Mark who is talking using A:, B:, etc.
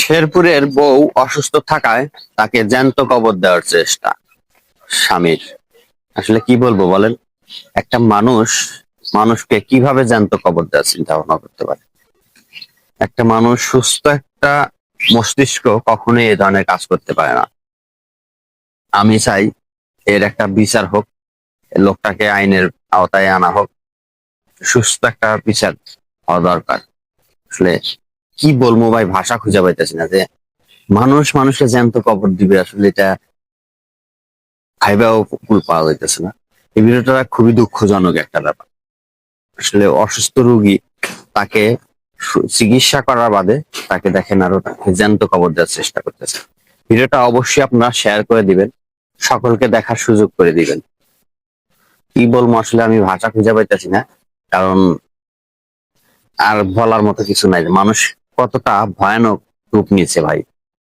A: শেরপুরের বউ অসুস্থ থাকায় তাকে জ্যান্ত কবর দেওয়ার চেষ্টা স্বামীর। আসলে কি বলবো বলেন, একটা মানুষকে কিভাবে জ্যান্ত কবর দেওয়ার চিন্তা ভাবনা করতে পারে? একটা মানুষ সুস্থ একটা মস্তিষ্ক কখনোই এই ধরনের কাজ করতে পারে না। আমি চাই এর একটা বিচার হোক, লোকটাকে আইনের আওতায় আনা হোক, সুস্থ একটা বিচার হওয়া দরকার। আসলে কি বলবো ভাই, ভাষা খুঁজে পাইতেছি না যে মানুষ মানুষকে জ্যান্ত কবর দিবে। আসলে এটা ভাইবাও কুল পাওয়া যাইতেছে না। এই বিষয়টা খুবই দুঃখজনক একটা ব্যাপার। আসলে অসুস্থ রোগী, তাকে চিকিৎসা করার বাদে তাকে দেখেন আরো তাকে জ্যান্ত কবর দেওয়ার চেষ্টা করতেছে। ভিডিওটা অবশ্যই আপনারা শেয়ার করে দিবেন, সকলকে দেখার সুযোগ করে দিবেন। কি বলবো আসলে আমি ভাষা খুঁজে পাইতেছি না, কারণ আর বলার মতো কিছু নাই। মানুষ কতটা ভয়ানক রূপ নিয়েছে ভাই।